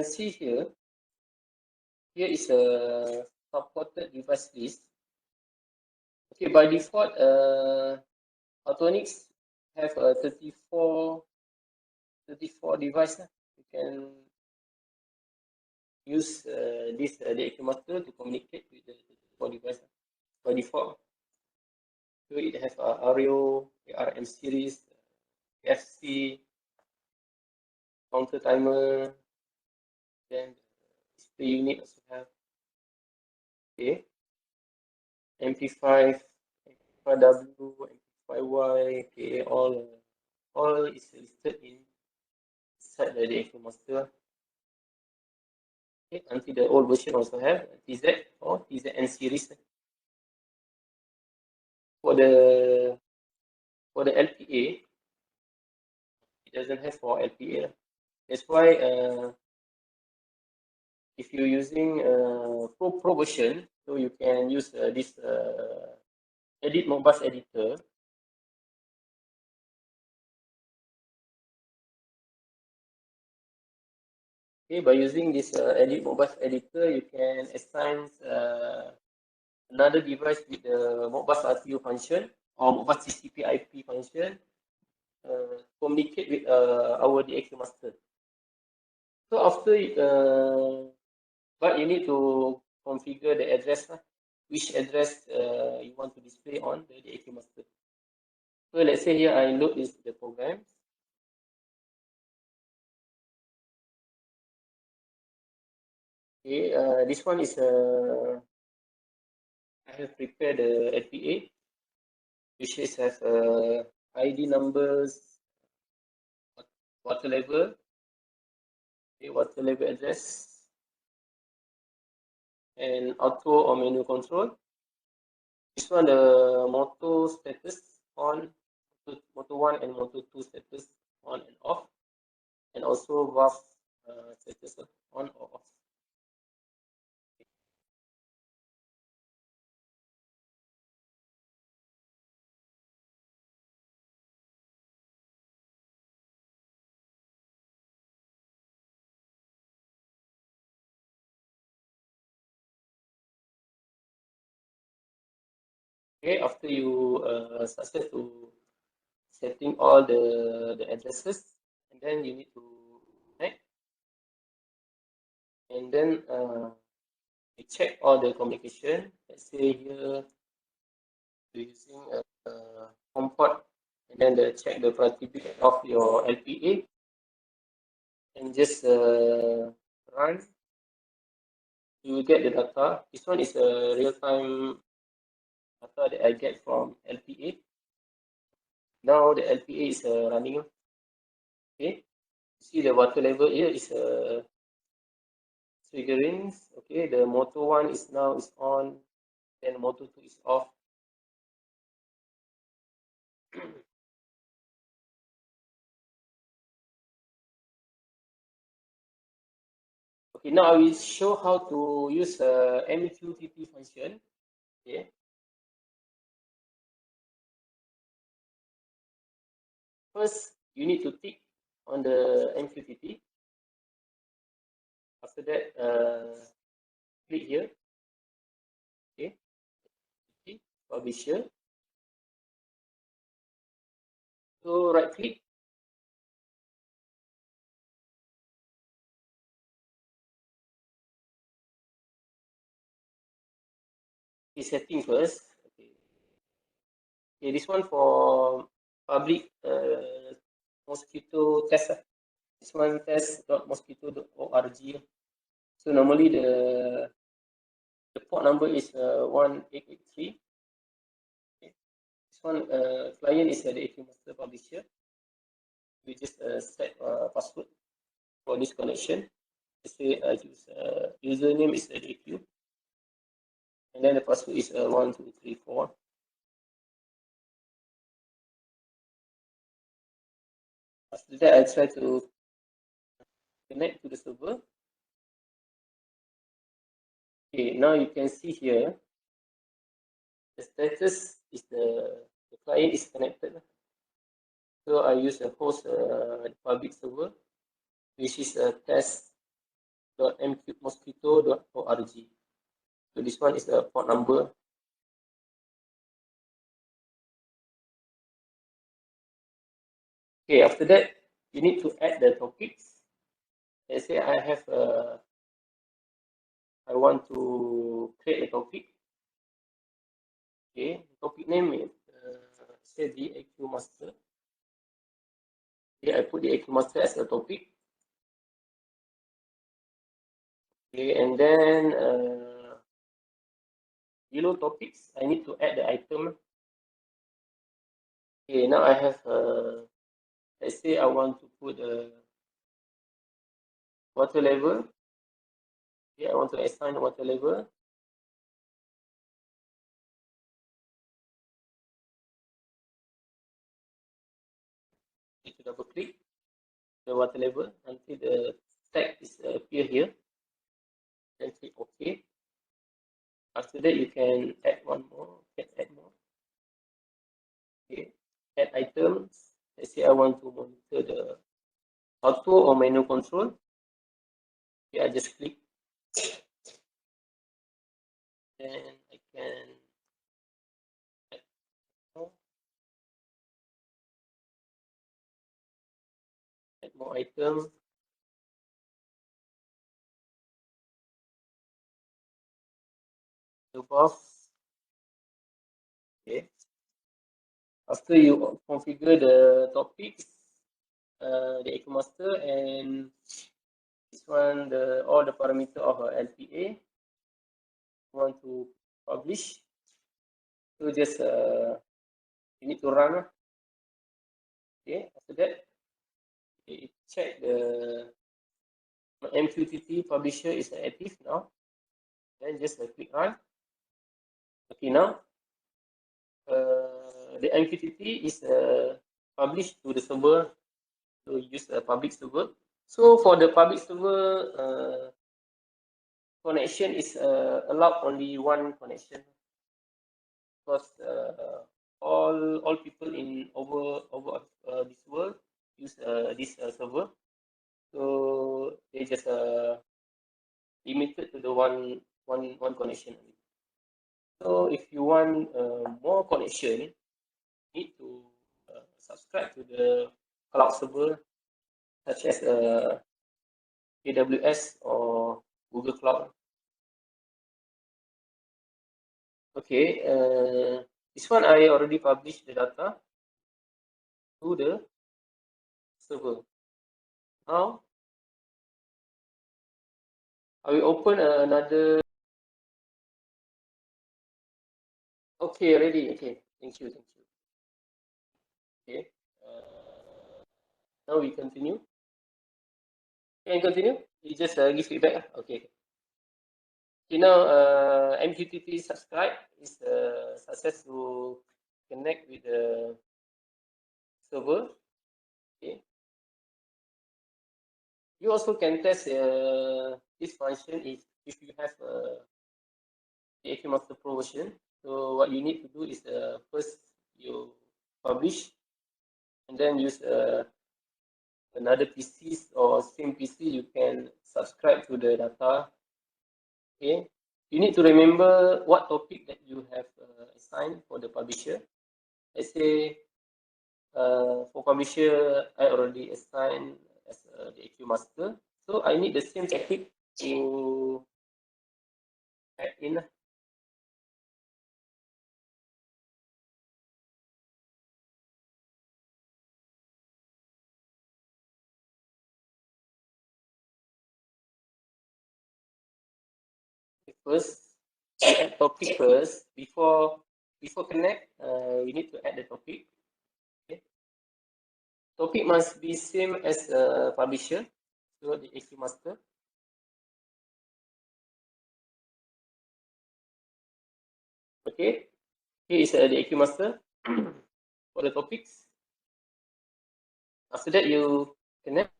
can see here is a supported device list. Okay, by default, Autonics have a 34 device. You can use this DAQMaster to communicate with the 34 device by default. So it has Ario, ARM series, FC, counter timer, then display unit also have. Okay, MP5, MP5W, MP5Y, okay, all is listed inside the DAQMaster. Okay, until the old version also have TZ or TZN series. For the LPA, it doesn't have for LPA. That's why if you're using pro version, so you can use this edit Modbus editor. Okay, by using this edit Modbus editor, you can assign another device with the Modbus RTU function or Modbus TCP IP function, communicate with our DAQMaster. So after but you need to configure the address, which address you want to display on the DAQMaster. So let's say here I load the program. Okay, this one is I have prepared the LPA, which is have ID numbers, water level, okay, water level address, and auto or manual control. This one the motor status on, motor 1 and motor 2 status on and off, and also valve status on or off. Okay, after you success to setting all the addresses, and then you need to connect, and then we check all the communication. Let's say here we're using a home port, and then check the priority bit of your LPA, and just run. You will get the data. This one is a real-time data that I get from LPA. Now the LPA is running. Okay, see the water level here is triggering. Okay, the motor 1 is now on, then motor 2 is off. Okay, now I will show how to use MQTT function. Okay. First, you need to tick on the MQTT. After that, click here. Okay. Publisher. So right click. Okay, setting first. Okay. Okay, this one for public mosquito test. This one test.mosquito.org. So normally the port number is 1883. Okay. This one client is the DAQMaster publisher. We just set password for this connection. Let's say I use username is DAQ, and then the password is 1234. After that, I try to connect to the server. Okay, now you can see here the status is the client is connected. So I use a host public server, which is a test www.mosquito.org. So this one is the port number. Okay, after that, you need to add the topics. Let's say I want to create a topic. Okay, topic name is say DAQMaster. Okay, I put DAQMaster as a topic. Okay, and then below topics, I need to add the item. Okay, now I have let's say I want to put a water level. Okay, I want to assign water level. Need to double click the water level until the tag is appear here. Then click OK. After that, you can add one more. Add more. Okay, add items. Let's say I want to monitor the auto or manual control. Okay, I just click. Then I can add more. Add more items. Above. Okay. After you configure the topics, the DAQMaster and this one, all the parameter of LPA, want to publish. So just you need to run. Okay. After that, okay, check the MQTT publisher is active now. Then just click run. Okay, now the MQTT is published to the server. So use a public server. So for the public server, connection is allowed only one connection because all people in over this world use this server. So they just limited to the one connection. So if you want more connection, you need to subscribe to the cloud server such as AWS or Google Cloud. Okay, this one I already published the data to the server. Now I will open another. Okay, ready. Okay, thank you. Okay, now we continue. Can continue? You just give feedback. Okay. Okay, now MQTT subscribe is success to connect with the server. Okay. You also can test this function if you have the DAQMaster Pro version. So what you need to do is first you publish and then use another PC or same PC. You can subscribe to the data. Okay. You need to remember what topic that you have assigned for the publisher. Let's say for publisher, I already assigned as the DAQMaster. So I need the same topic to add in. First, add topic first before connect. We need to add the topic. Okay. Topic must be same as publisher. So the DAQMaster. Okay. Here is the DAQMaster for the topics. After that, you connect.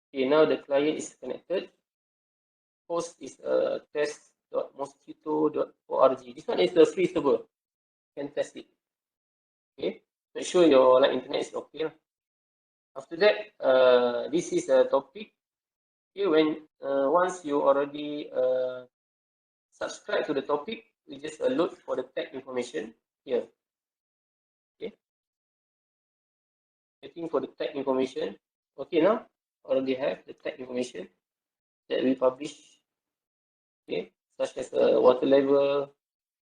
Okay, now the client is connected. Host is test.mosquito.org. This one is the free server. You can test it. Okay. Make sure your internet is okay. After that, this is a topic. Okay, when once you already subscribe to the topic, you just look for the tag information here. Okay, waiting for the tag information. Okay, now already have the tag information that we publish. Okay, such as water level,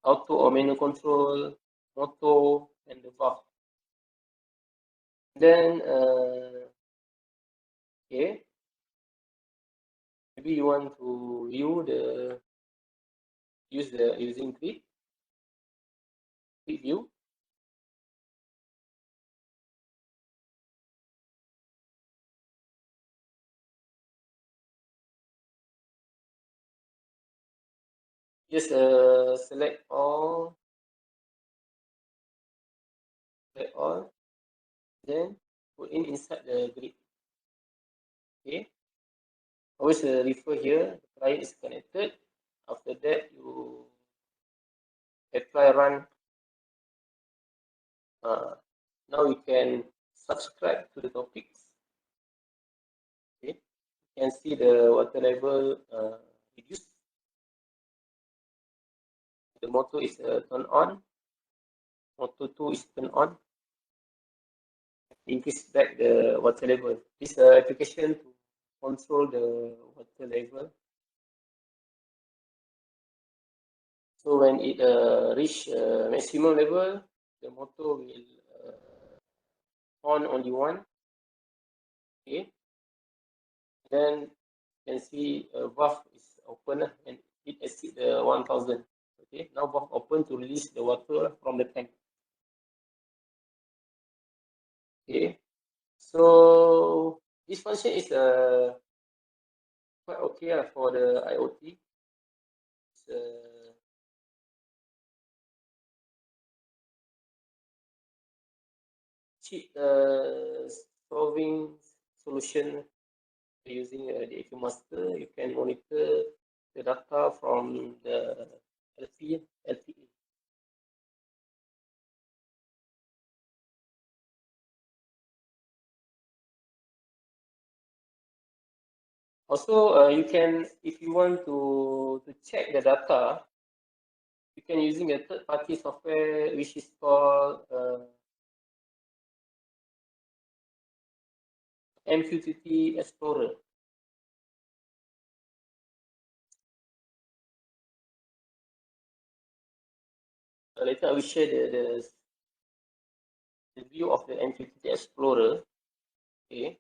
auto or manual control, motor, and the valve. Then, okay, maybe you want to view the using grid view. Just select all, then put in inside the grid. Okay, always refer here. The client is connected. After that, you apply run. Now you can subscribe to the topics. Okay, you can see the water level reduced. The motor is turned on. Motor 2 is turned on. Increase back the water level. This application to control the water level. So when it reach maximum level, the motor will on only one. Okay. Then you can see valve is open and it exceeds the 1000. Okay. Now valve open to release the water from the tank. Okay. So this function is quite okay for the IoT. It's cheap solving solution using the DAQMaster. You can monitor the data from the LTE. Also, you can, if you want to check the data, you can using a third-party software which is called MQTT Explorer. Later, I will share the view of the MQTT Explorer. Okay.